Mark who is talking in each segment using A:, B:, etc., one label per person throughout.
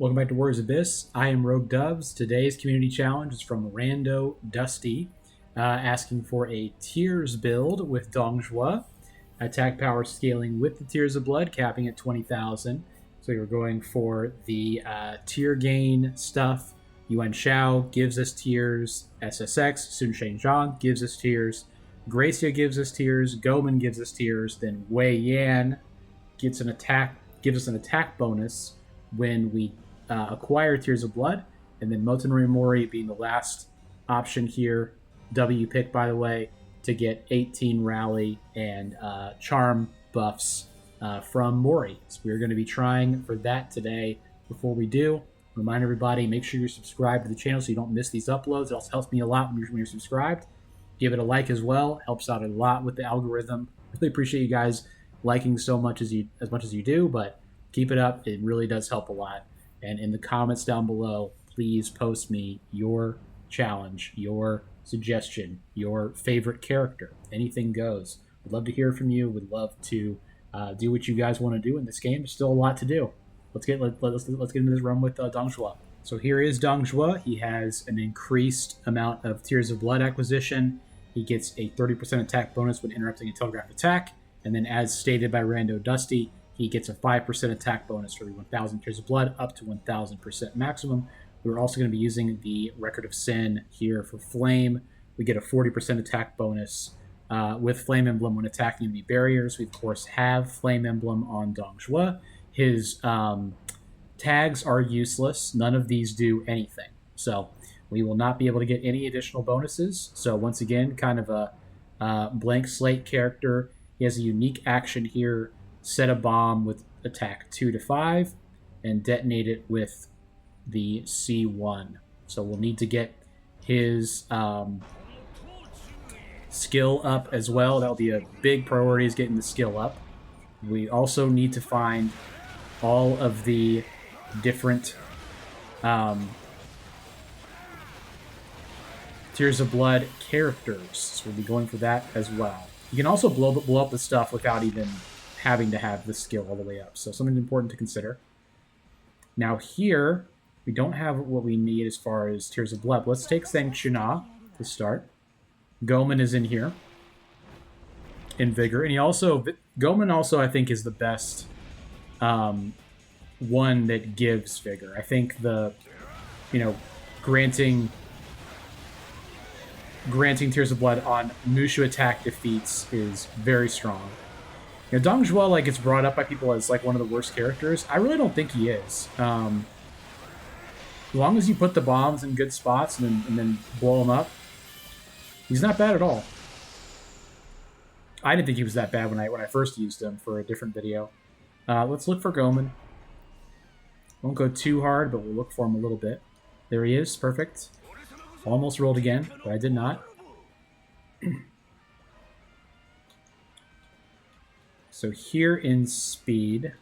A: Welcome back to Warriors Abyss. I am Rogue Doves. Today's community challenge is from Rando Dusty, asking for a Tears build with Dong Zhuo. Attack power scaling with the Tears of Blood, capping at 20,000. So you're going for the tier gain stuff. Yuan Shao gives us tears. SSX, Sun Shenzhang gives us tears. Gracia gives us tears. Goman gives us tears. Then Wei Yan gives us an attack bonus when we acquire Tears of Blood, and then Motonori Mori being the last option here. W pick, by the way, to get 18 rally and charm buffs from Mori. So we're going to be trying for that today. Before we do, remind everybody, make sure you're subscribed to the channel so you don't miss these uploads. It also helps me a lot when you're subscribed. Give it a like as well. Helps out a lot with the algorithm. Really appreciate you guys liking so much as you do, but keep it up. It really does help a lot. And in the comments down below, please post me your challenge, your suggestion, your favorite character. Anything goes. Would love to hear from you. Would love to do what you guys want to do in this game. There's still a lot to do. Let's get into this run with Dong Zhuo. So here is Dong Zhuo. He has an increased amount of Tears of Blood acquisition. He gets a 30% attack bonus when interrupting a telegraph attack. And then as stated by Rando Dusty, he gets a 5% attack bonus for the 1,000 Tears of Blood, up to 1,000% maximum. We're also going to be using the Record of Sin here for Flame. We get a 40% attack bonus with Flame Emblem when attacking enemy barriers. We, of course, have Flame Emblem on Dong Zhuo. His tags are useless. None of these do anything. So we will not be able to get any additional bonuses. So once again, kind of a blank slate character. He has a unique action here. Set a bomb with attack 2 to 5 and detonate it with the C1. So we'll need to get his skill up as well. That'll be a big priority, is getting the skill up. We also need to find all of the different Tears of Blood characters. So we'll be going for that as well. You can also blow up the stuff without even having to have the skill all the way up. So something important to consider. Now here, we don't have what we need as far as Tears of Blood. Let's take Sang Chuna to start. Goman is in here. In Vigor. And Goman also, I think, is the best one that gives Vigor. I think granting Tears of Blood on Mushu attack defeats is very strong. Dong Zhuo gets brought up by people as one of the worst characters. I really don't think he is. As long as you put the bombs in good spots and then blow them up, he's not bad at all. I didn't think he was that bad when I first used him for a different video. Let's look for Goman. Won't go too hard, but we'll look for him a little bit. There he is. Perfect. Almost rolled again, but I did not. So here in speed,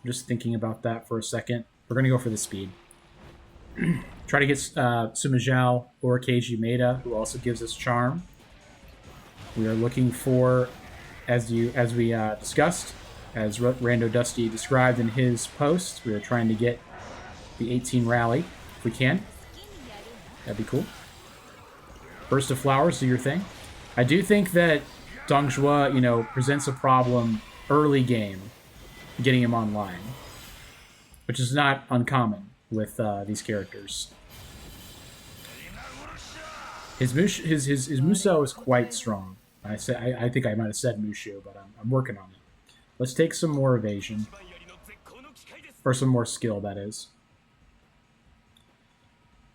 A: just thinking about that for a second. We're going to go for the speed. Try to get Sima Zhao or Keiji Maeda, who also gives us charm. We are looking for, as we discussed, as Rando Dusty described in his post, we are trying to get the 18 rally if we can. That'd be cool. Burst of Flowers, do your thing. I do think that Dong Zhuo, presents a problem early game, getting him online, which is not uncommon with these characters. His Musou is quite strong. I think I might have said Mushu, but I'm working on it. Let's take some more evasion, or some more skill, that is.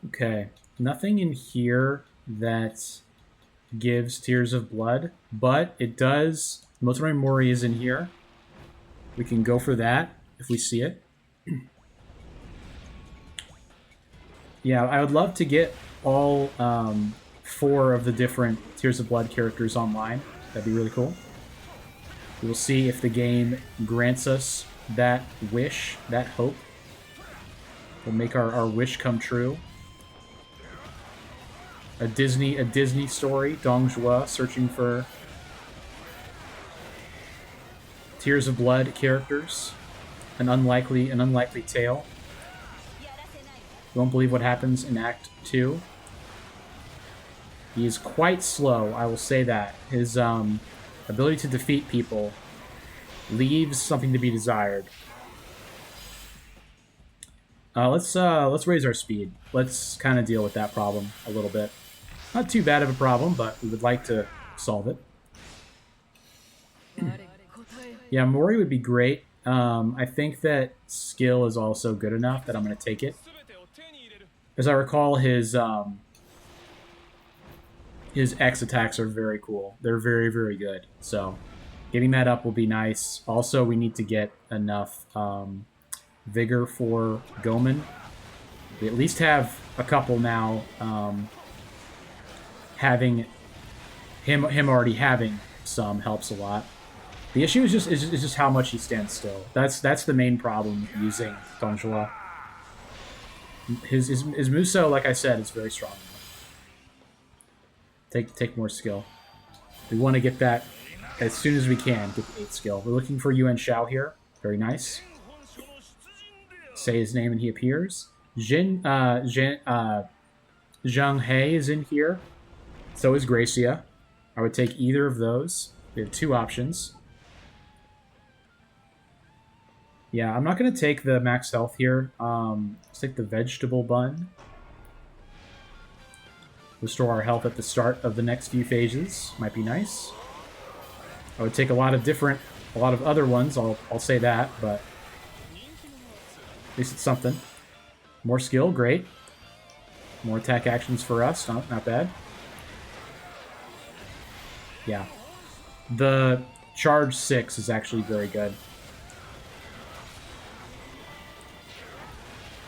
A: Okay, nothing in here that gives Tears of Blood, but it does. Motonori Mori is in here. We can go for that if we see it. Yeah, I would love to get all 4 of the different Tears of Blood characters online. That'd be really cool. We'll see if the game grants us that wish, that hope. We'll make our wish come true. A Disney story. Dong Zhuo searching for Tears of Blood characters. An unlikely tale. You won't believe what happens in Act 2. He is quite slow, I will say that. His ability to defeat people leaves something to be desired. Let's raise our speed. Let's kind of deal with that problem a little bit. Not too bad of a problem, but we would like to solve it. Yeah, Mori would be great. I think that skill is also good enough that I'm going to take it. As I recall, his X attacks are very cool. They're very, very good. So getting that up will be nice. Also, we need to get enough vigor for Gomen. We at least have a couple now. Having him already having some helps a lot. The issue is just how much he stands still. That's the main problem with using Dong Zhuo. His Muso, like I said, is very strong. Take more skill. We want to get that as soon as we can. Get the 8th skill. We're looking for Yuan Shao here. Very nice. Say his name and he appears. Zhang He is in here. So is Gracia. I would take either of those. We have 2 options. Yeah, I'm not going to take the max health here. Let's take the vegetable bun. Restore our health at the start of the next few phases. Might be nice. I would take a lot of other ones, I'll say that, but at least it's something. More skill, great. More attack actions for us, not bad. Yeah. The charge 6 is actually very good.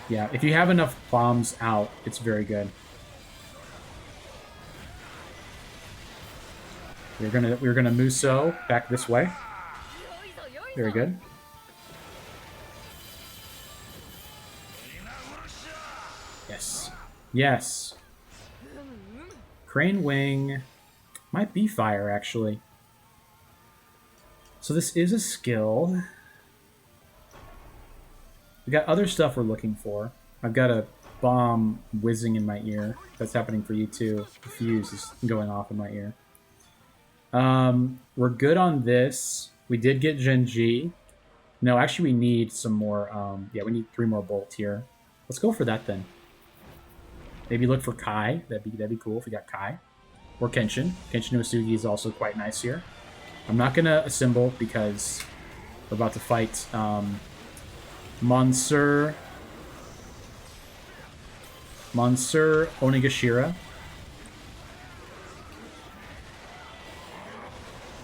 A: Yeah, if you have enough bombs out, it's very good. We're gonna Muso back this way. Very good. Yes. Yes. Crane Wing might be fire, actually. So this is a skill. We got other stuff we're looking for. I've got a bomb whizzing in my ear. That's happening for you too. The fuse is going off in my ear. We're good on this. We did get Genji. No, actually we need some more. Yeah, we need 3 more bolts here. Let's go for that then. Maybe look for Kai. That'd be cool if we got Kai. Or Kenshin. Kenshin Uesugi is also quite nice here. I'm not gonna assemble because we're about to fight Monsieur Onigashira.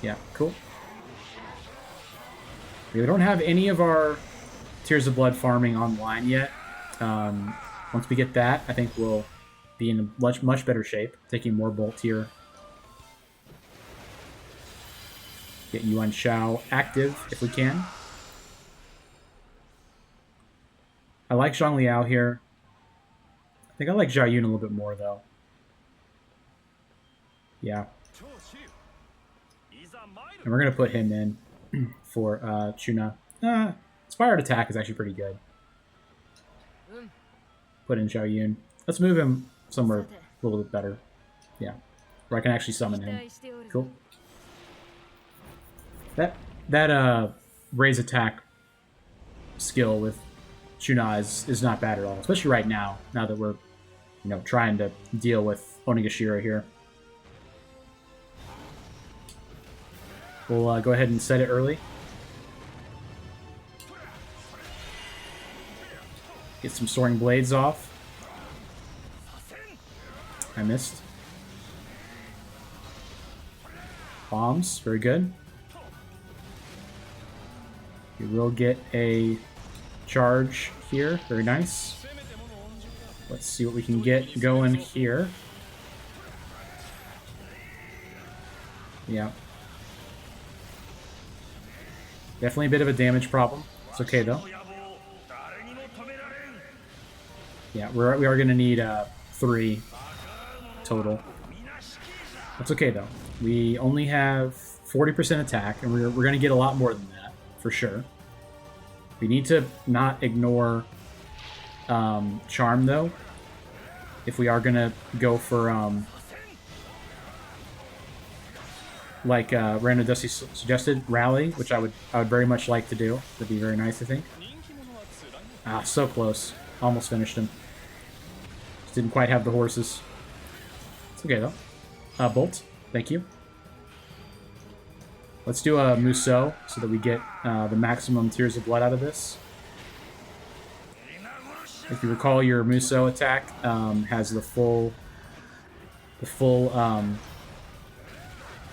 A: Yeah, cool. We don't have any of our Tears of Blood farming online yet. Once we get that, I think we'll be in a much better shape. Taking more bolt here. Get Yuan Shao active if we can. I like Zhang Liao here. I think I like Zhao Yun a little bit more, though. Yeah. And we're going to put him in for Chuna. Inspired Attack is actually pretty good. Put in Zhao Yun. Let's move him somewhere a little bit better. Yeah. Where I can actually summon him. Cool. That raise attack skill with Chuna is not bad at all, especially right now. Now that we're, trying to deal with Onigashira here. We'll go ahead and set it early. Get some Soaring Blades off. I missed. Bombs, very good. We will get a charge here, very nice. Let's see what we can get going here. Yeah. Definitely a bit of a damage problem. It's okay though. Yeah, we are going to need 3 total. That's okay though. We only have 40% attack, and we're going to get a lot more than that. for sure. We need to not ignore Charm, though, if we are going to go for, like Random Dusty suggested, Rally, which I would very much like to do. That'd be very nice, I think. Ah, so close. Almost finished him. Just didn't quite have the horses. It's okay, though. Bolt, thank you. Let's do a Musou so that we get the maximum Tears of Blood out of this. If you recall, your Musou attack has the full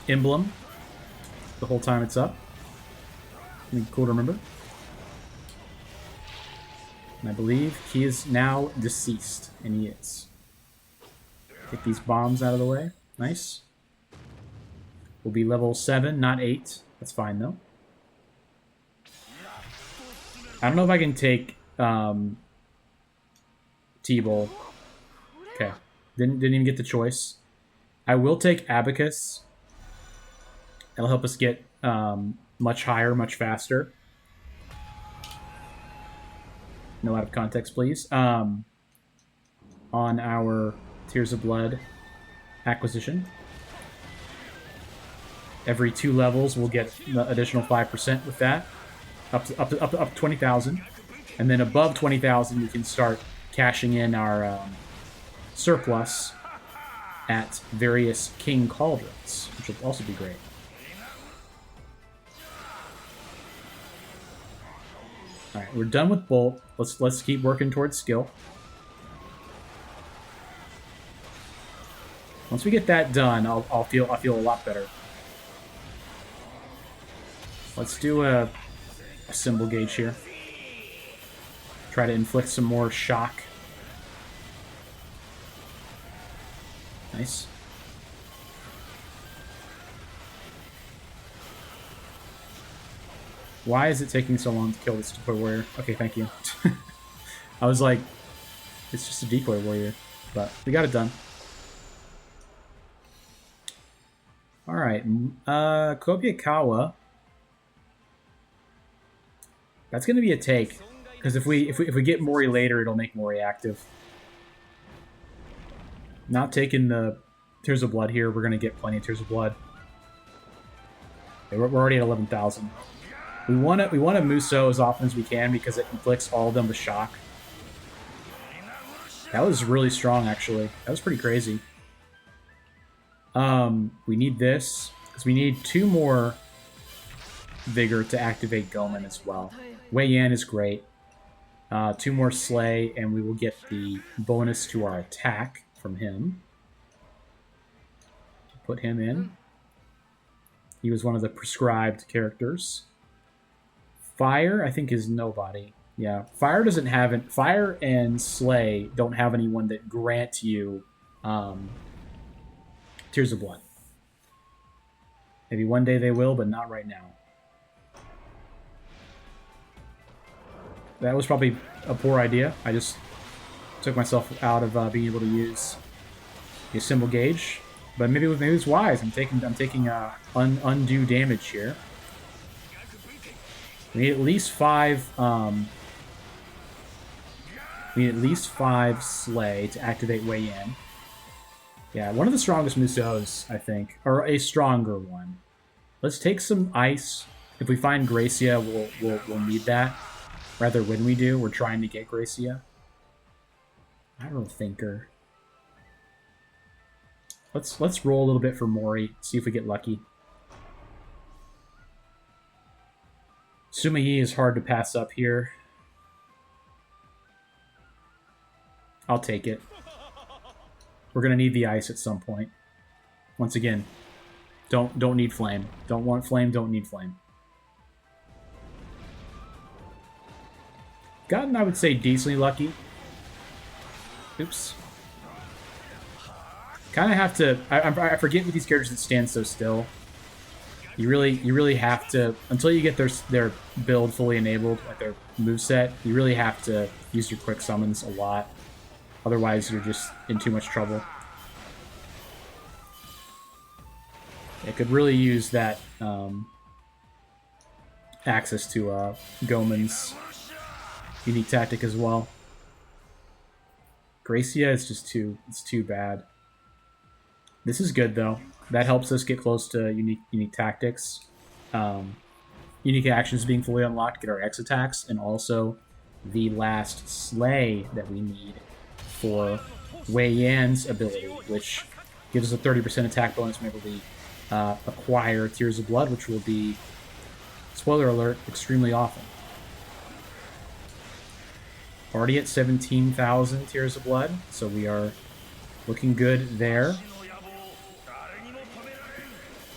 A: emblem the whole time it's up. Cool to remember. And I believe he is now deceased, and he is. Get these bombs out of the way. Nice. We'll be level 7, not 8. That's fine, though. I don't know if I can take T-Bowl. Okay. Didn't even get the choice. I will take Abacus. It'll help us get much higher, much faster. No out of context, please. On our Tears of Blood acquisition. Every 2 levels, we'll get the additional 5% with that, up to 20,000, and then above 20,000, we can start cashing in our surplus at various King Cauldrons, which will also be great. All right, we're done with Bolt. Let's keep working towards skill. Once we get that done, I'll feel a lot better. Let's do a symbol gauge here. Try to inflict some more shock. Nice. Why is it taking so long to kill this decoy warrior? Okay, thank you. I was like, it's just a decoy warrior. But we got it done. Alright, Kobyakawa. That's going to be a take, because if we get Mori later, it'll make Mori active. Not taking the Tears of Blood here. We're going to get plenty of Tears of Blood. Okay, we're already at 11,000. We want to Musou as often as we can because it inflicts all of them with shock. That was really strong, actually. That was pretty crazy. We need this because we need 2 more Vigor to activate Gomen as well. Wei Yan is great. 2 more Slay, and we will get the bonus to our attack from him. Put him in. He was one of the prescribed characters. Fire, I think, is nobody. Yeah, Fire doesn't have it. Fire and Slay don't have anyone that grant you Tears of Blood. Maybe one day they will, but not right now. That was probably a poor idea. I just took myself out of being able to use a symbol gauge, but maybe it's wise. I'm taking undue damage here. We need at least 5. We need at least 5 Slay to activate Wei Yan. Yeah, one of the strongest Musous, I think, or a stronger one. Let's take some ice. If we find Gracia, we'll need that. Rather, when we do, we're trying to get Gracia. I don't know, Thinker. Let's roll a little bit for Mori. See if we get lucky. Sumayi is hard to pass up here. I'll take it. We're gonna need the ice at some point. Once again, don't need flame. Don't want flame. Don't need flame. Gotten, I would say, decently lucky. Oops. Kind of have to. I forget with these characters that stand so still. You really have to, until you get their build fully enabled, like their moveset, you really have to use your quick summons a lot. Otherwise, you're just in too much trouble. It could really use that access to Goemon's unique tactic as well. Gracia is just it's too bad. This is good though. That helps us get close to unique tactics. Unique actions being fully unlocked, get our X attacks, and also the last slay that we need for Wei Yan's ability, which gives us a 30% attack bonus whenever we acquire Tears of Blood, which will be, spoiler alert, extremely often. Already at 17,000 Tears of Blood, so we are looking good there.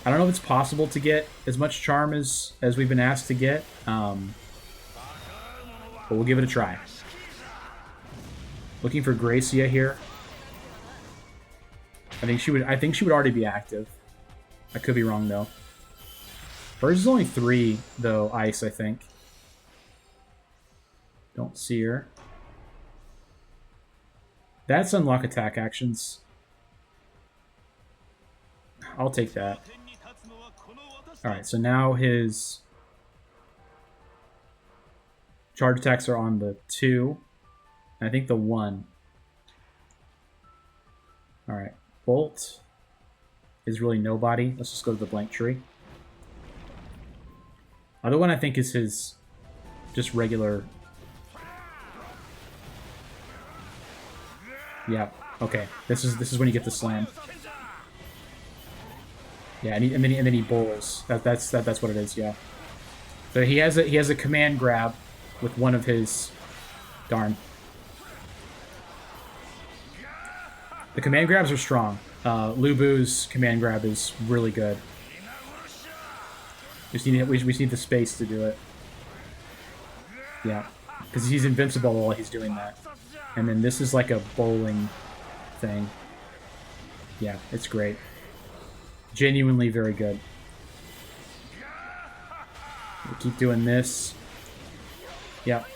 A: I don't know if it's possible to get as much charm as we've been asked to get, but we'll give it a try. Looking for Gracia here. I think she would already be active. I could be wrong though. Hers is only 3 though, ice, I think. Don't see her. That's unlock attack actions. I'll take that. Alright, so now his charge attacks are on the 2. And I think the 1. Alright, Bolt is really nobody. Let's just go to the blank tree. Other one I think is his just regular. Yeah, okay. This is when you get the slam. Yeah, and then he bowls. That's what it is. Yeah. So he has a command grab with one of his. Darn. The command grabs are strong. Lu Bu's command grab is really good. We just need the space to do it. Yeah, because he's invincible while he's doing that. And then this is like a bowling thing. Yeah, it's great. Genuinely very good. We'll keep doing this. Yep.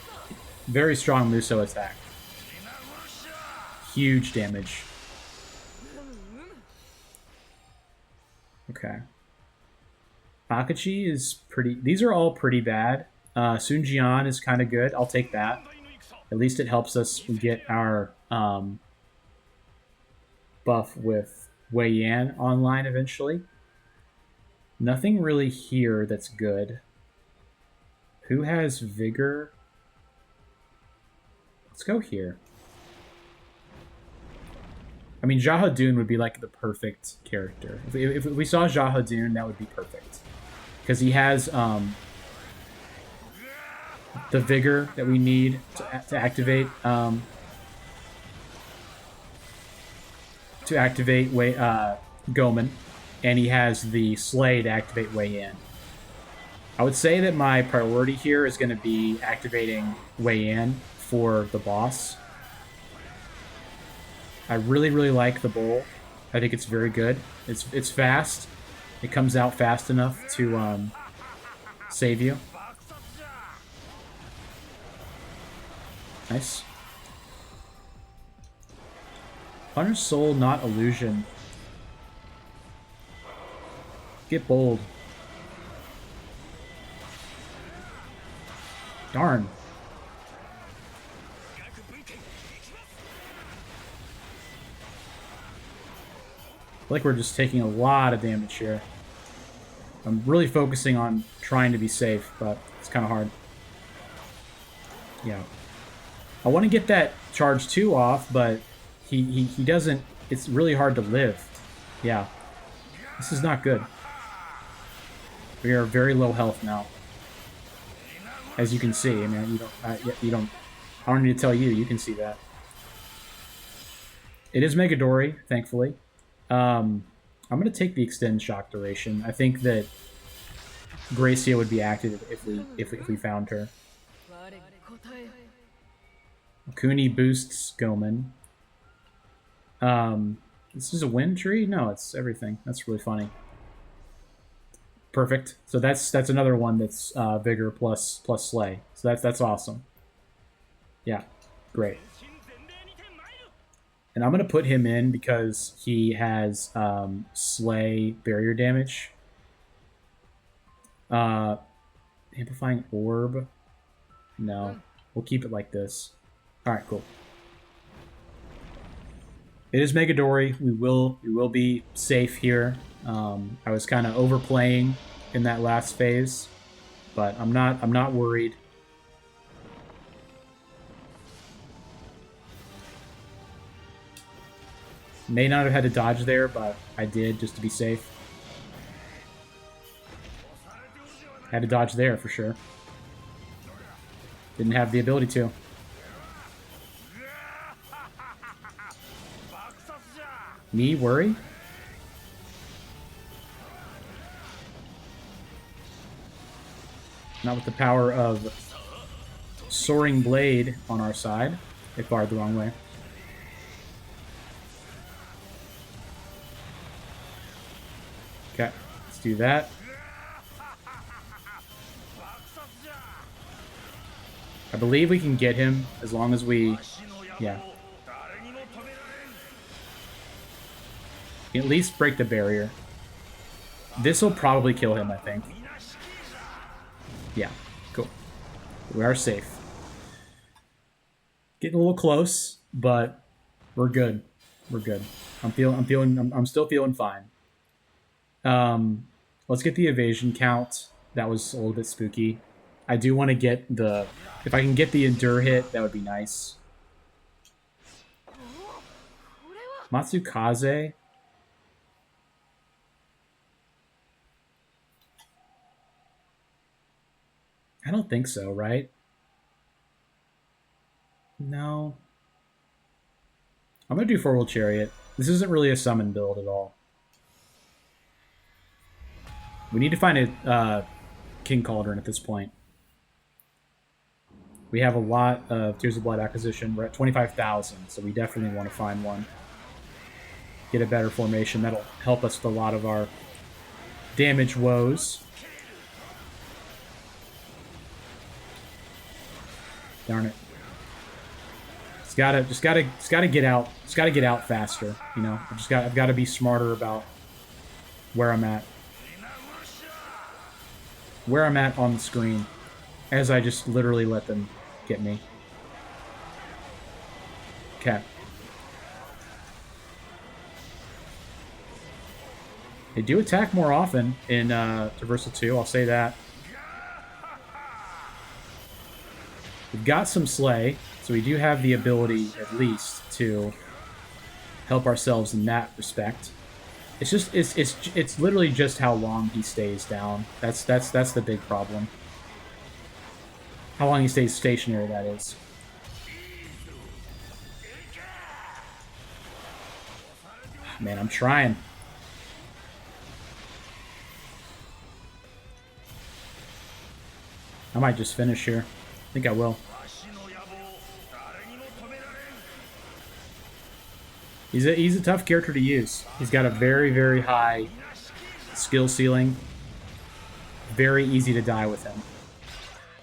A: Very strong Muso attack. Huge damage. Okay. Akachi is pretty... These are all pretty bad. Sun Jian is kind of good. I'll take that. At least it helps us get our buff with Wei Yan online eventually. Nothing really here that's good. Who has Vigor? Let's go here. I mean, Jahadun would be like the perfect character. If we saw Jahadun, that would be perfect. Because he has the Vigor that we need to activate Goemon, and he has the Slay to activate Wei Yan. I would say that my priority here is going to be activating Wei Yan for the boss. I really, really like the bowl. I think it's very good. It's fast. It comes out fast enough to save you. Nice. Hunter's Soul, not Illusion. Get bold. Darn. I feel like we're just taking a lot of damage here. I'm really focusing on trying to be safe, but it's kind of hard. Yeah. I want to get that charge 2 off, but he doesn't... It's really hard to live. Yeah. This is not good. We are very low health now. As you can see. I mean, you don't... I don't need to tell you. You can see that. It is Megadori, thankfully. I'm going to take the extend shock duration. I think that Gracia would be active if we found her. Kuni boosts Goemon. This is a wind tree? No, it's everything. That's really funny. Perfect. So that's another one that's Vigor plus Slay. So that's awesome. Yeah, great. And I'm going to put him in because he has Slay barrier damage. Amplifying orb. No, we'll keep it like this. All right, cool. It is Megadori. We will be safe here. I was kind of overplaying in that last phase, but I'm not worried. May not have had to dodge there, but I did just to be safe. Had to dodge there for sure. Didn't have the ability to. Me worry? Not with the power of Soaring Blade on our side. It barred the wrong way. Okay, let's do that. I believe we can get him as long as we... Yeah. At least break the barrier. This will probably kill him, I think. Yeah, cool. We are safe. Getting a little close, but we're good. We're good. I'm still feeling fine. Let's get the evasion count. That was a little bit spooky. I do want to get the... If I can get the endure hit, that would be nice. Matsukaze. I don't think so, right? No. I'm going to do Four-Wheel Chariot. This isn't really a summon build at all. We need to find a King Cauldron at this point. We have a lot of Tears of Blood acquisition. We're at 25,000, so we definitely want to find one. Get a better formation. That'll help us with a lot of our damage woes. Darn it. Just gotta get out. Just gotta get out faster. You know, I've got to be smarter about where I'm at. Where I'm at on the screen, as I just literally let them get me. Okay. They do attack more often in Traversal 2, I'll say that. We've got some Slay, so we do have the ability, at least, to help ourselves in that respect. It's just it's literally just how long he stays down. That's the big problem. How long he stays stationary, that is. Man, I'm trying. I might just finish here. I think I will. He's a tough character to use. He's got a very, very high skill ceiling. Very easy to die with him.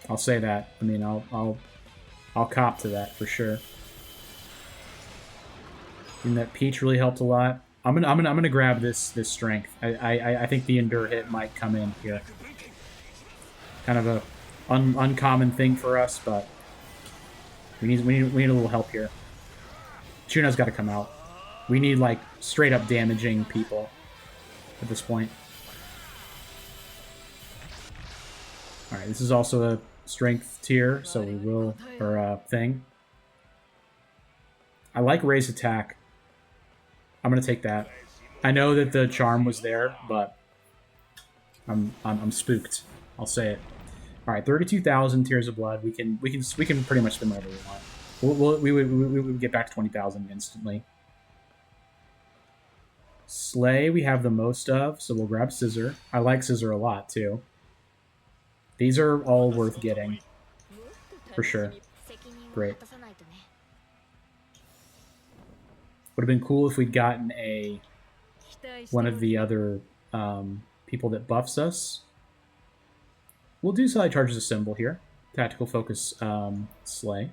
A: I'll say that. I mean, I'll cop to that for sure. And that Peach really helped a lot. I'm gonna grab this strength. I think the endure hit might come in here. Kind of a uncommon thing for us, but we need a little help here. Chuna's got to come out. We need like straight up damaging people at this point. All right, this is also a strength tier, so we will thing. I like Ray's attack. I'm gonna take that. I know that the charm was there, but I'm spooked. I'll say it. All right, 32,000 Tears of Blood. We can pretty much spend whatever we want. We would get back to 20,000 instantly. Slay we have the most of, so we'll grab Scissor. I like Scissor a lot too. These are all worth getting, for sure. Great. Would have been cool if we'd gotten one of the other people that buffs us. We'll do Sally Charges a symbol here. Tactical Focus Slay.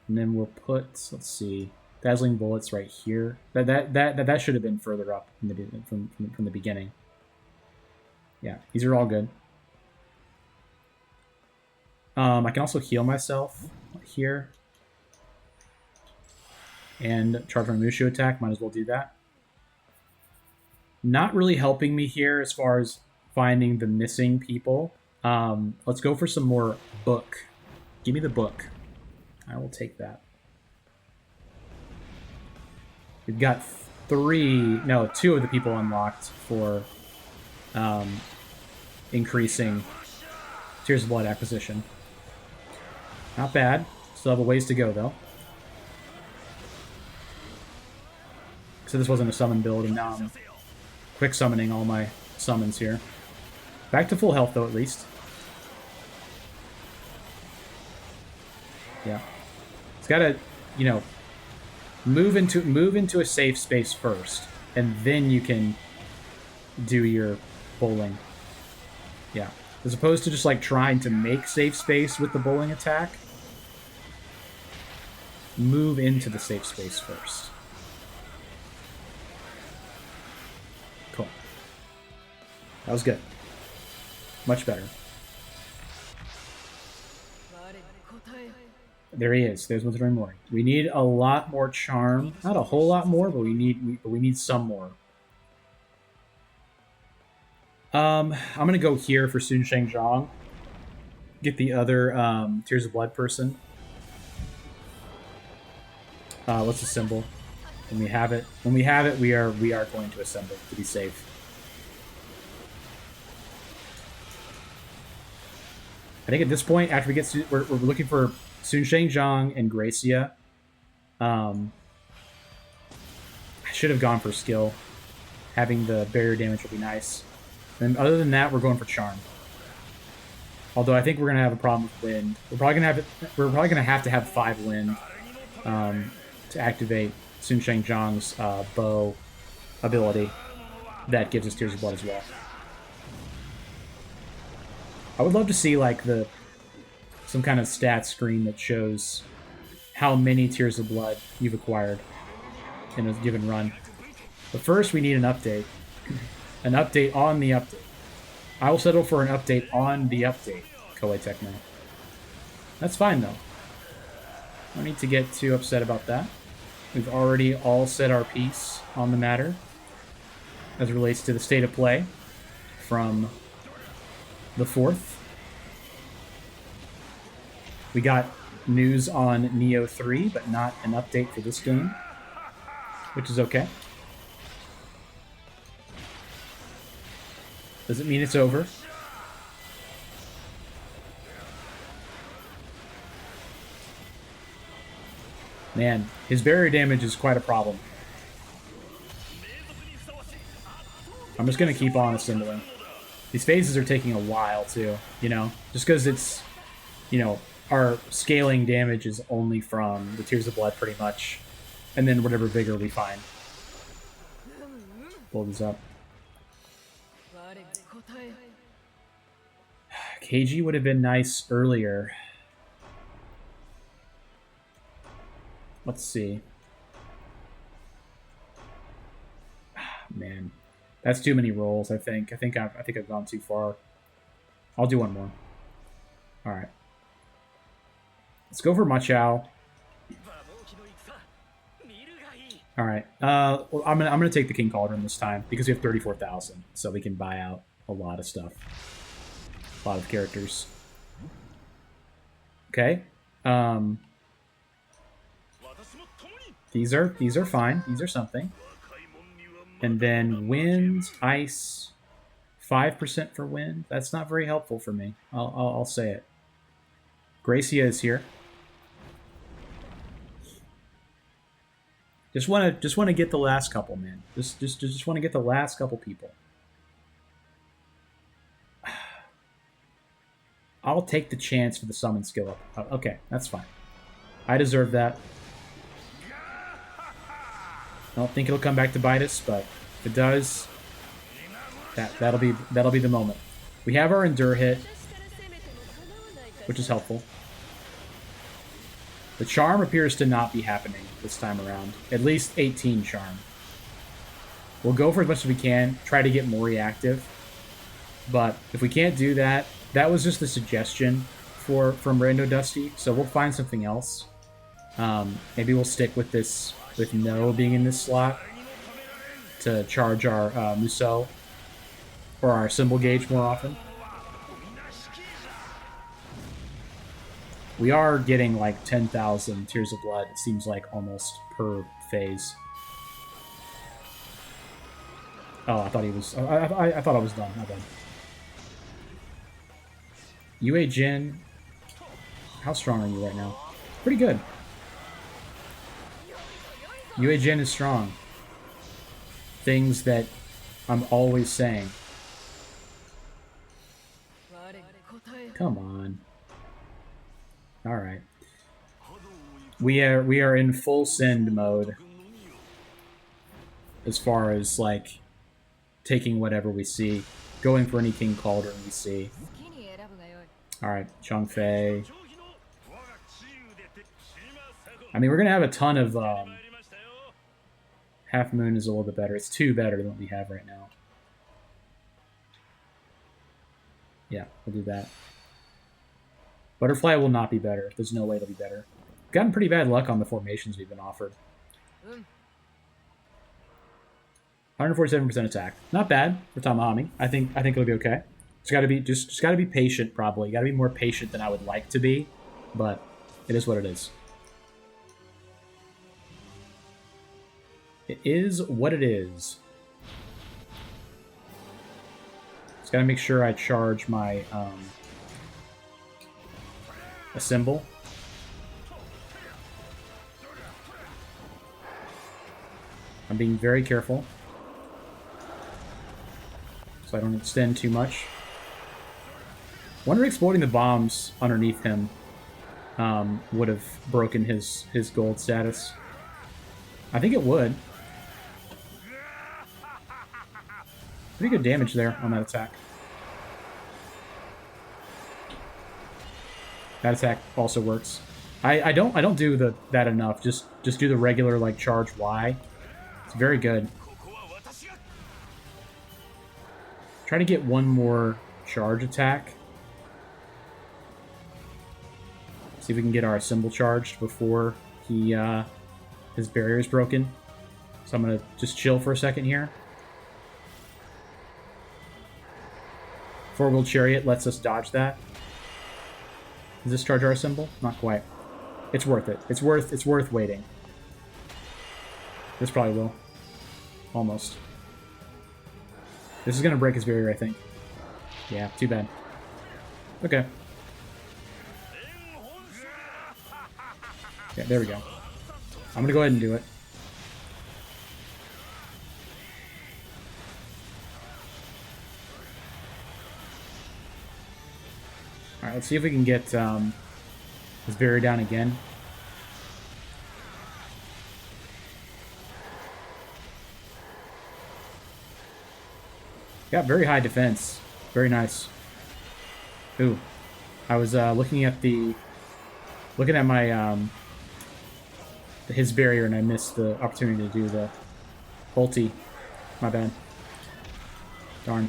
A: And then we'll put, let's see, Dazzling Bullets right here. That should have been further up from the beginning. Yeah, these are all good. I can also heal myself here. And charge my Mushu attack. Might as well do that. Not really helping me here as far as finding the missing people. Let's go for some more book. Give me the book. I will take that. We've got two of the people unlocked for increasing Tears of Blood acquisition. Not bad. Still have a ways to go, though. So this wasn't a summon build, and now I'm quick summoning all my summons here. Back to full health, though, at least. Yeah. It's got to, you know, move into a safe space first, and then you can do your bowling. Yeah. As opposed to just, like, trying to make safe space with the bowling attack. Move into the safe space first. Cool. That was good. Much better. There he is. There's Wizard Mori. We need a lot more charm. Not a whole lot more, but we need some more. I'm gonna go here for Sun Sheng Zhang. Get the other Tears of Blood person. What's the symbol? When we have it, we are going to assemble to be safe. I think at this point, after we get we're looking for Sun Sheng Zhang and Gracia. I should have gone for skill. Having the barrier damage would be nice. And other than that, we're going for charm. Although I think we're gonna have a problem with wind. We're probably gonna have to have 5 wind to activate Sun Sheng Zhang's bow ability. That gives us Tears of Blood as well. I would love to see like some kind of stat screen that shows how many Tears of Blood you've acquired in a given run. But first, we need an update. An update on the update. I will settle for an update on the update, Koei Tecmo. That's fine, though. No need to get too upset about that. We've already all said our piece on the matter as it relates to the state of play from the 4th. We got news on Neo 3, but not an update for this game, which is okay. Doesn't mean it's over. Man, his barrier damage is quite a problem. I'm just going to keep on assembling. These phases are taking a while, too, you know? Just because it's, you know, our scaling damage is only from the Tears of Blood, pretty much. And then whatever vigor we find. Pull these up. KG would have been nice earlier. Let's see. Man, that's too many rolls. I think I've gone too far. I'll do one more. All right. Let's go for Machao. All right. Well, I'm gonna take the King Cauldron this time because we have 34,000, so we can buy out a lot of stuff, a lot of characters. Okay. These are fine. These are something. And then wind, ice, 5% for wind. That's not very helpful for me. I'll say it. Gracia is here. Just want to get the last couple, man. Just want to get the last couple people. I'll take the chance for the summon skill up. Okay, that's fine. I deserve that. I don't think it'll come back to bite us, but if it does, that'll be the moment. We have our Endure hit, which is helpful. The charm appears to not be happening this time around. At least 18 charm. We'll go for as much as we can, try to get more reactive. But if we can't do that, that was just a suggestion from Rando Dusty, so we'll find something else. Maybe we'll stick with this, with No being in this slot to charge our Musou or our symbol gauge more often. We are getting like 10,000 Tears of Blood, it seems like, almost per phase. Oh, I thought he was... I thought I was done. My bad. Yue Jin, how strong are you right now? Pretty good. Yue Jin is strong. Things that I'm always saying. Come on. All right. We are in full send mode as far as like taking whatever we see, going for any King Cauldron we see. All right, Changfei. I mean, we're gonna have a ton of Half Moon is a little bit better. It's 2 better than what we have right now. Yeah, we'll do that. Butterfly will not be better. There's no way it'll be better. We've gotten pretty bad luck on the formations we've been offered. 147% attack. Not bad for Tamahami. I think it'll be okay. Just gotta be just gotta be patient, probably. Gotta be more patient than I would like to be, but it is what it is. It is what it is. Just gotta make sure I charge my a symbol. I'm being very careful so I don't extend too much. Wonder if exploding the bombs underneath him would have broken his gold status. I think it would. Pretty good damage there on that attack. That attack also works. I don't do that enough. Just do the regular like charge Y. It's very good. Try to get one more charge attack. See if we can get our symbol charged before he his barrier is broken. So I'm gonna just chill for a second here. Four-wheel chariot lets us dodge that. Does this charge our symbol? Not quite. It's worth it. It's worth waiting. This probably will. Almost. This is gonna break his barrier, I think. Yeah, too bad. Okay. Yeah, there we go. I'm gonna go ahead and do it. Alright, let's see if we can get his barrier down again. Got very high defense. Very nice. Ooh. I was looking at my his barrier and I missed the opportunity to do the ulti. My bad. Darn.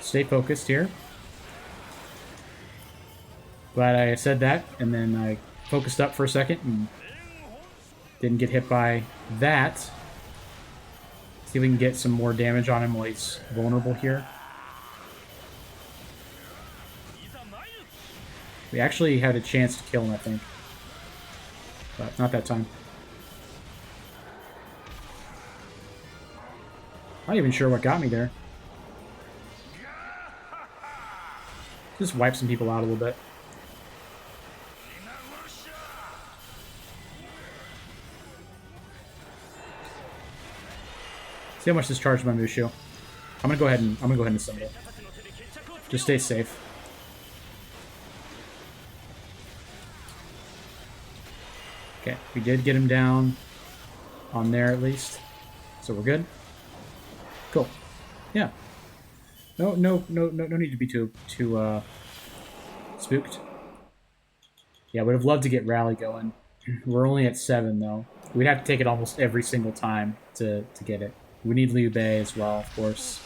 A: Stay focused here. Glad I said that, and then I focused up for a second and didn't get hit by that. See if we can get some more damage on him while he's vulnerable here. We actually had a chance to kill him, I think. But not that time. Not even sure what got me there. Just wipe some people out a little bit. See how much this charged my Mushu. I'm gonna go ahead and send it. Just stay safe. Okay, we did get him down on there at least, so we're good. Cool. Yeah. No need to be too spooked. Yeah, would have loved to get rally going. We're only at 7 though. We'd have to take it almost every single time to get it. We need Liu Bei as well, of course.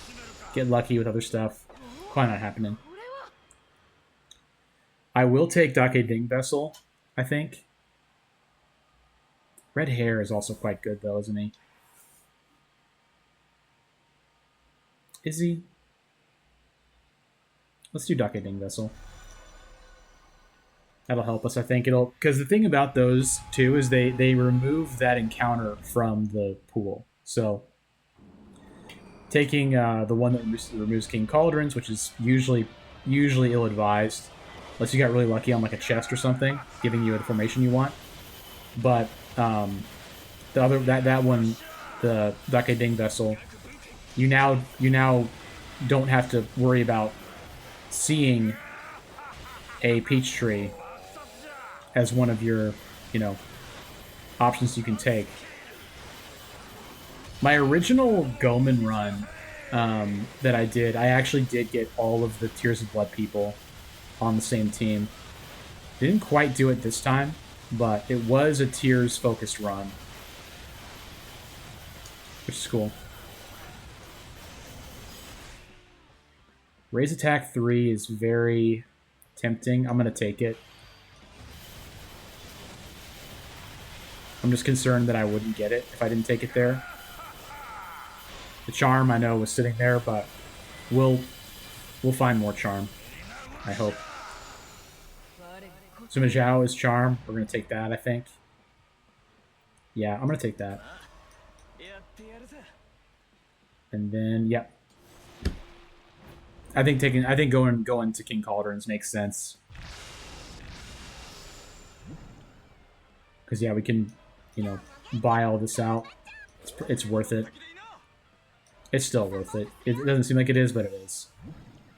A: Get lucky with other stuff. Probably not happening. I will take Dake Ding Vessel, I think. Red hair is also quite good, though, isn't he? Is he? Let's do Dake Ding Vessel. That'll help us, I think. It'll, because the thing about those two is they remove that encounter from the pool. So taking the one that removes King Cauldrons, which is usually ill-advised, unless you got really lucky on like a chest or something, giving you the formation you want. But the other that one, the Dake Ding Vessel, you now don't have to worry about seeing a peach tree as one of your, options you can take. My original Goman run that I did, I actually did get all of the Tears of Blood people on the same team. Didn't quite do it this time, but it was a Tears-focused run, which is cool. Raise attack 3 is very tempting. I'm going to take it. I'm just concerned that I wouldn't get it if I didn't take it there. The charm, I know, was sitting there, but we'll find more charm, I hope. Sima Zhao is charm. We're going to take that, I think. Yeah, I'm going to take that. And then, yep. I think going to King Cauldrons makes sense. Because, yeah, we can, buy all this out. It's worth it. It's still worth it. It doesn't seem like it is, but it is.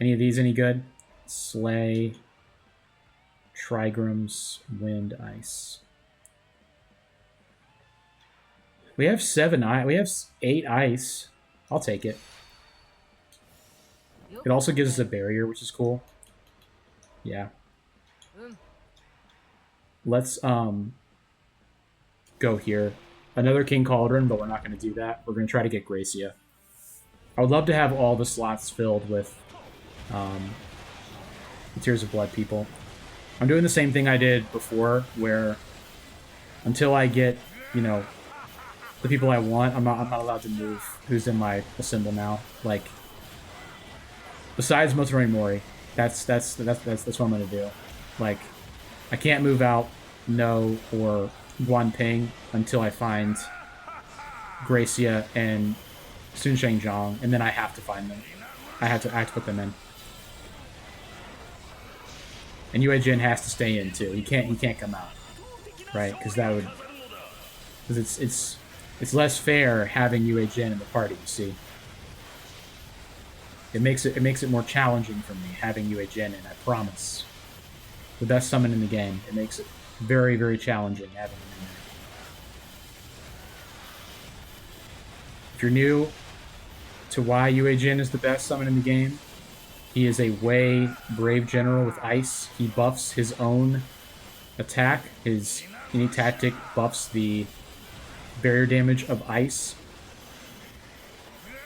A: Any of these any good? Slay, Trigrams, Wind, Ice. We have 7 ice. We have 8 ice. I'll take it. It also gives us a barrier, which is cool. Yeah. Let's go here. Another King Cauldron, but we're not going to do that. We're going to try to get Gracia. I would love to have all the slots filled with the Tears of Blood people. I'm doing the same thing I did before, where until I get, the people I want, I'm not allowed to move who's in my assemble now. Like, besides Motonori Mori, that's what I'm gonna do. Like, I can't move out No or Guan Ping until I find Gracia and Sun Sheng Zhang, and then I have to find them. I have to put them in. And Yue Jin has to stay in too. He can't come out, right? Because that would, because it's less fair having Yue Jin in the party. You see, it makes it more challenging for me having Yue Jin in. I promise. The best summon in the game. It makes it very, very challenging having him in there. If you're new to why Yue Jin is the best summon in the game, he is a Wei Brave General with Ice. He buffs his own attack. His unique tactic buffs the barrier damage of Ice.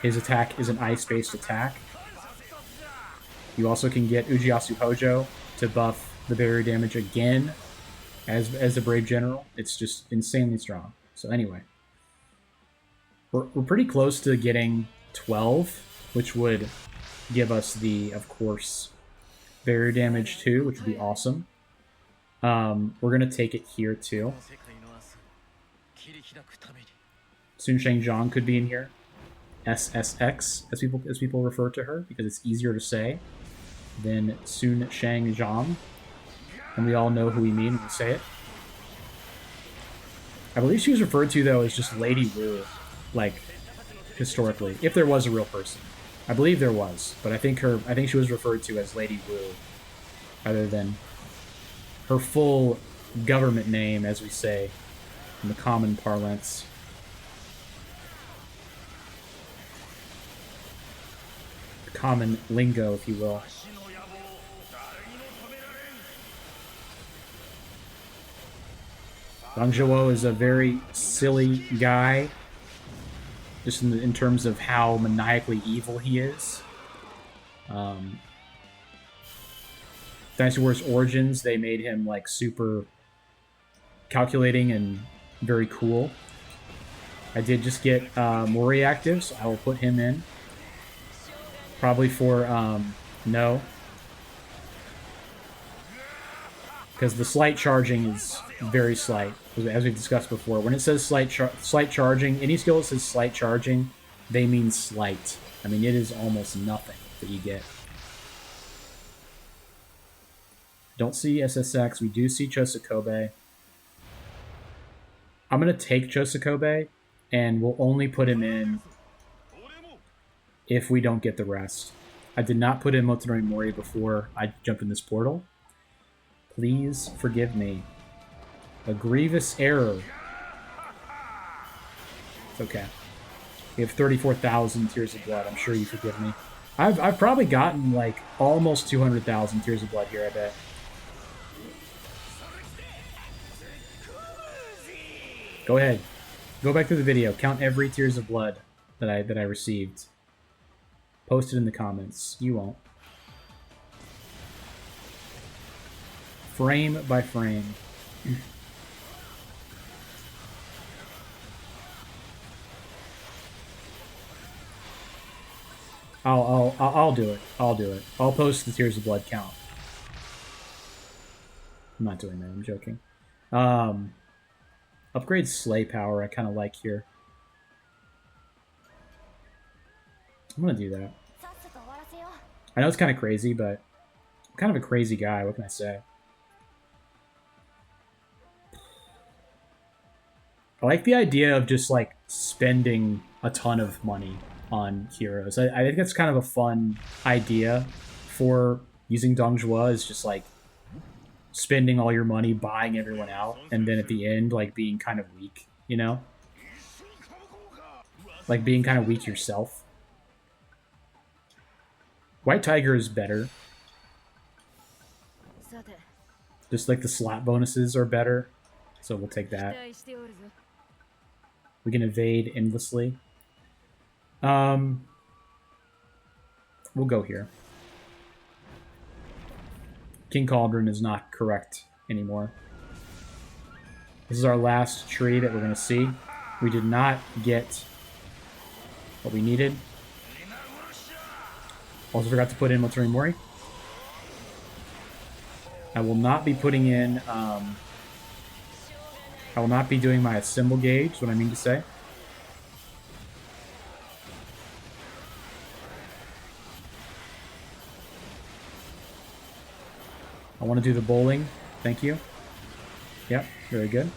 A: His attack is an Ice-based attack. You also can get Ujiasu Hojo to buff the barrier damage again as a Brave General. It's just insanely strong. So anyway, we're pretty close to getting 12, which would give us the, of course, barrier damage too, which would be awesome. We're going to take it here too. Sun Sheng Zhang could be in here. SSX, as people refer to her, because it's easier to say than Sun Sheng Zhang. And we all know who we mean when we say it. I believe she was referred to, though, as just Lady Wu, like, historically, if there was a real person. I believe there was, but I think she was referred to as Lady Wu, rather than her full government name, as we say in the common parlance. The common lingo, if you will. Dong Zhuo is a very silly guy, just in terms of how maniacally evil he is. Dong Dynasty Wars Origins, they made him like super calculating and very cool. I did just get Mori active, so I will put him in. Probably for no. Because the slight charging is very slight, as we've discussed before. When it says slight charging, any skill that says slight charging, they mean slight. I mean, it is almost nothing that you get. Don't see SSX. We do see Chosokobe. I'm going to take Chosokobe, and we'll only put him in if we don't get the rest. I did not put in Motonori Mori before I jumped in this portal. Please forgive me. A grievous error. It's okay. We have 34,000 Tears of Blood. I'm sure you forgive me. I've probably gotten like almost 200,000 Tears of Blood here, I bet. Go ahead. Go back to the video. Count every Tears of Blood that I received. Post it in the comments. You won't. Frame by frame. I'll do it. I'll do it. I'll post the Tears of Blood count. I'm not doing that. I'm joking. Upgrade Slay Power I kind of like here. I'm going to do that. I know it's kind of crazy, but I'm kind of a crazy guy. What can I say? I like the idea of just, like, spending a ton of money on heroes. I think that's kind of a fun idea for using Dong Zhuo, is just, like, spending all your money buying everyone out, and then at the end, like, being kind of weak, you know? Like, being kind of weak yourself. White Tiger is better. Just, like, the slot bonuses are better, so we'll take that. We can evade endlessly. We'll go here. King Cauldron is not correct anymore. This is our last tree that we're going to see. We did not get what we needed. Also forgot to put in Motonori Mori. I will not be putting in... I will not be doing my symbol gauge, what I mean to say. I want to do the bowling. Thank you. Yep, very good.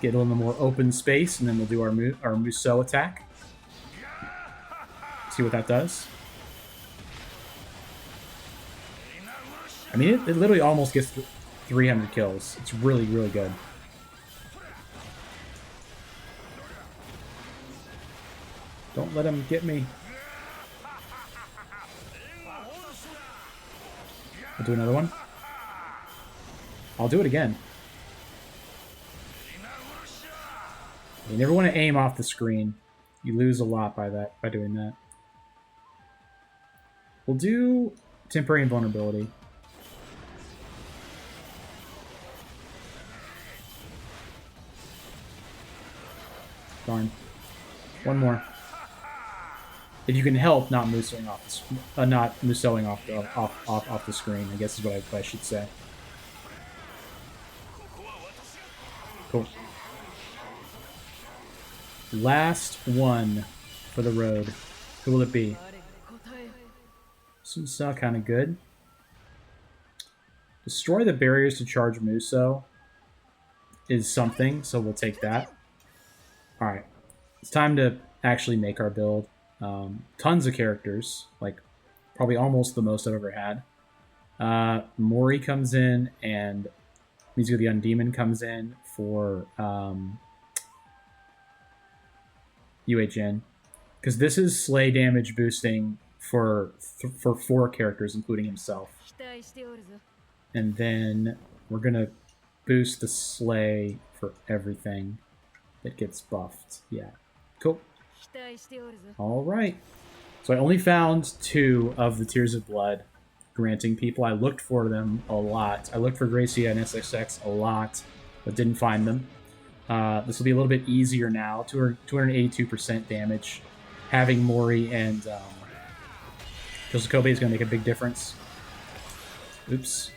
A: Get a little more open space, and then we'll do our Musou attack. See what that does. I mean, it literally almost gets 300 kills. It's really, really good. Don't let him get me. I'll do another one. I'll do it again. You never want to aim off the screen. You lose a lot by doing that. We'll do Temporary Invulnerability. Darn. One more. If you can help not musouing off the screen, I guess is what I should say. Cool. Last one for the road. Who will it be? This is kind of good. Destroy the barriers to charge Musou is something, so we'll take that. Alright. It's time to actually make our build. Tons of characters, like probably almost the most I've ever had. Mori comes in, and Music of the Undemon comes in for UHN. Because this is slay damage boosting for 4 characters, including himself. And then we're going to boost the slay for everything that gets buffed. Yeah. Cool. All right. So I only found 2 of the Tears of Blood granting people. I looked for them a lot. I looked for Gracia and SXX a lot, but didn't find them. This will be a little bit easier now. 282% damage. Having Mori and Josukobe is going to make a big difference. Oops.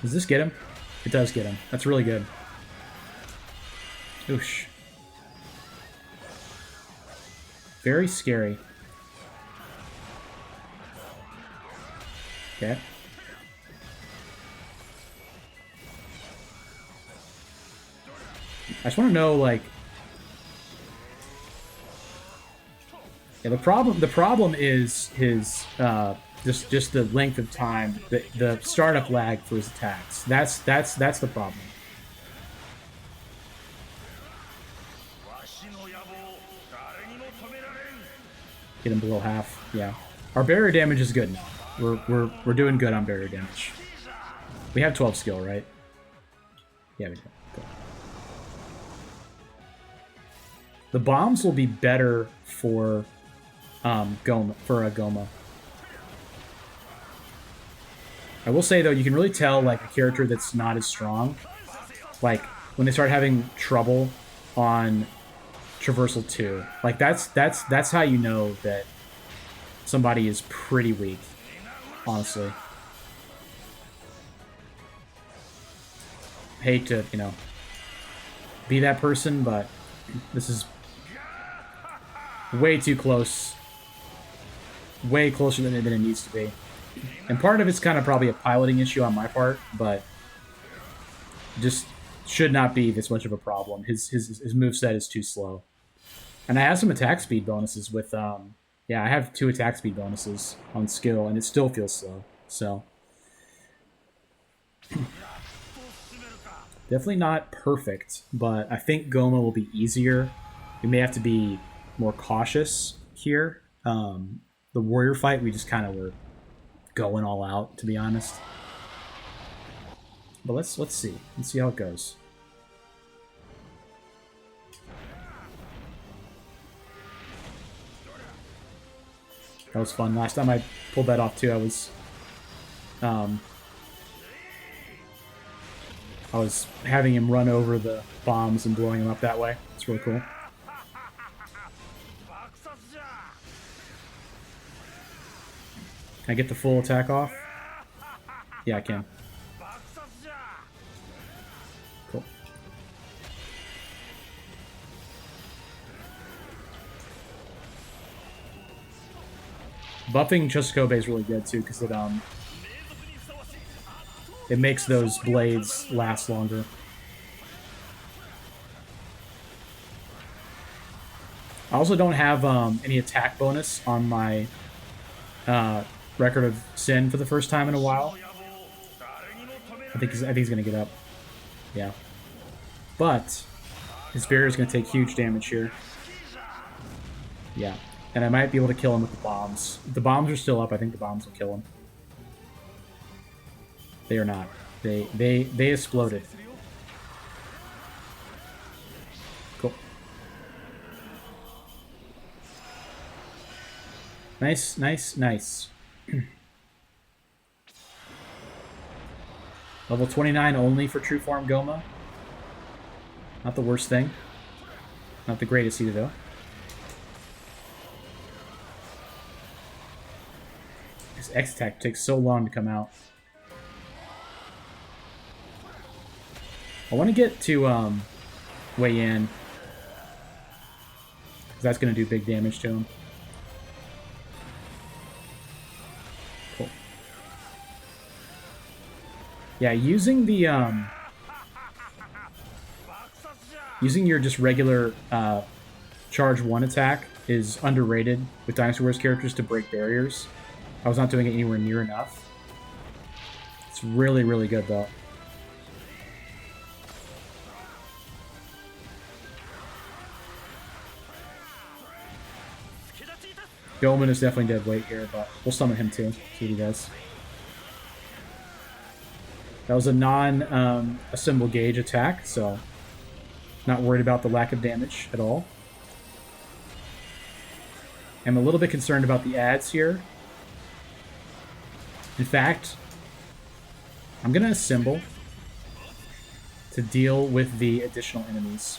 A: Does this get him? It does get him. That's really good. Oosh. Very scary. Okay. I just want to know, like, yeah. The problem is his just the length of time, the startup lag for his attacks. That's the problem. Get him below half. Yeah, our barrier damage is good now. We're doing good on barrier damage. We have 12 skill, right? Yeah, we do. Cool. The bombs will be better for Goma. I will say though, you can really tell like a character that's not as strong, like when they start having trouble on Traversal 2. Like that's how you know that somebody is pretty weak, honestly. Hate to, be that person, but this is way too close. Way closer than it needs to be. And part of it's kind of probably a piloting issue on my part, but just should not be this much of a problem. His moveset is too slow. And I have some attack speed bonuses with, yeah, I have 2 attack speed bonuses on skill, and it still feels slow. So, definitely not perfect, but I think Goma will be easier. We may have to be more cautious here. The warrior fight, we just kind of were going all out, to be honest. But let's see. Let's see how it goes. That was fun. Last time I pulled that off too, I was having him run over the bombs and blowing them up that way. It's really cool. Can I get the full attack off? Yeah, I can. Cool. Buffing Chosukobe is really good too, because it makes those blades last longer. I also don't have any attack bonus on my Record of Sin for the first time in a while. I think he's gonna get up. Yeah. But his barrier is gonna take huge damage here. Yeah. And I might be able to kill him with the bombs. If the bombs are still up, I think the bombs will kill him. They are not. They exploded. Cool. Nice, nice, nice. Level 29 only for True Form Goma. Not the worst thing. Not the greatest either, though. His X attack takes so long to come out. I want to get to Wei Yan, because that's going to do big damage to him. Cool. Yeah, using the using your just regular charge 1 attack is underrated with Dynasty Warriors characters to break barriers. I was not doing it anywhere near enough. It's really, really good though. Yeoman is definitely dead weight here, but we'll summon him too. See what he does. That was a non-assemble gauge attack, so Not worried about the lack of damage at all. I'm a little bit concerned about the ads here. In fact, I'm going to assemble to deal with the additional enemies.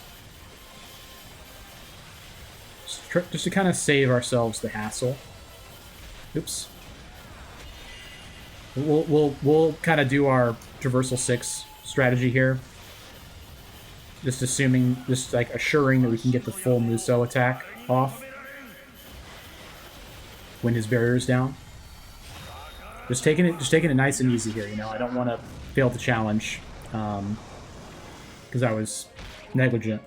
A: Just to kind of save ourselves the hassle. Oops. We'll kind of do our Traversal 6 strategy here. Just assuring that we can get the full Muso attack off when his barrier's down. Just taking it nice and easy here, you know. I don't want to fail the challenge because I was negligent.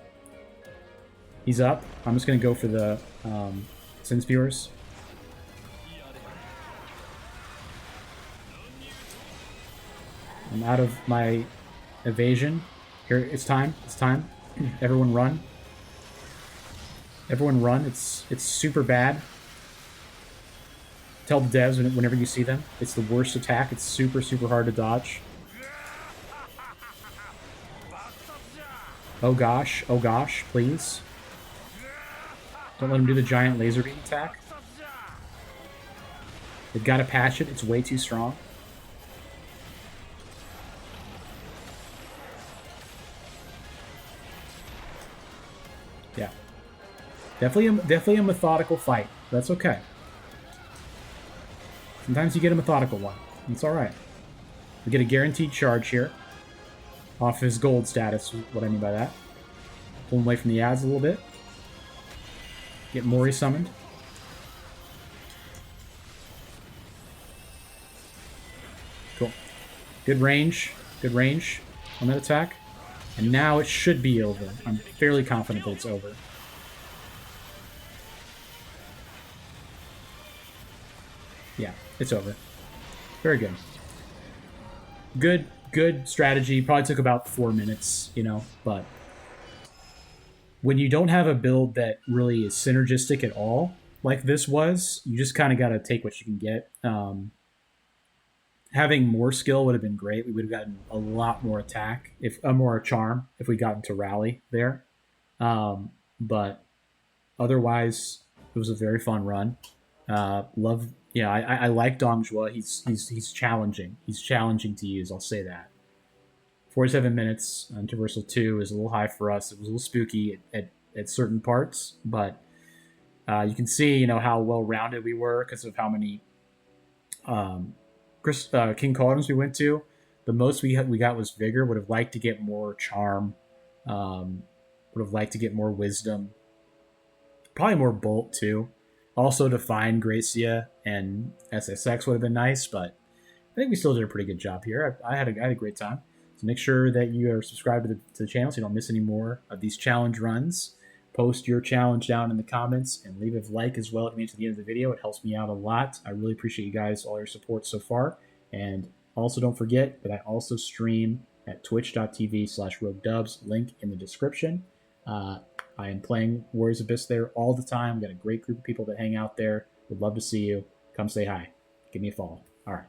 A: He's up. I'm just going to go for the Sin Spewers. I'm out of my evasion. Here, it's time. It's time. Everyone run. Everyone run. It's super bad. Tell the devs whenever you see them. It's the worst attack. It's super, super hard to dodge. Oh gosh. Oh gosh, please. Don't let him do the giant laser beam attack. They've got to patch it. It's way too strong. Yeah. Definitely a methodical fight. That's okay. Sometimes you get a methodical one. It's alright. We get a guaranteed charge here. Off his gold status, what I mean by that. Pull him away from the ads a little bit. Get Mori summoned. Cool. Good range. Good range on that attack. And now it should be over. I'm fairly confident that it's over. Yeah, it's over. Very good. Good strategy. Probably took about 4 minutes, you know, but when you don't have a build that really is synergistic at all, like this was, you just kind of got to take what you can get. Having more skill would have been great. We would have gotten a lot more attack, more charm, if we got into rally there. But otherwise, it was a very fun run. I like Dong Zhuo. He's challenging. He's challenging to use. I'll say that. 47 minutes on Traversal 2 is a little high for us. It was a little spooky at certain parts, but you can see, you know, how well-rounded we were because of how many King Cauldrons we went to. The most we got was Vigor. Would have liked to get more Charm. Would have liked to get more Wisdom. Probably more Bolt, too. Also, Define, Gracia, and SSX would have been nice, but I think we still did a pretty good job here. I had a great time. So make sure that you are subscribed to the channel so you don't miss any more of these challenge runs. Post your challenge down in the comments and leave a like as well if you made it to the end of the video. It helps me out a lot. I really appreciate you guys, all your support so far. And also don't forget that I also stream at twitch.tv/roguedubs, link in the description. I am playing Warriors Abyss there all the time. I've got a great group of people that hang out there. Would love to see you. Come say hi. Give me a follow. All right.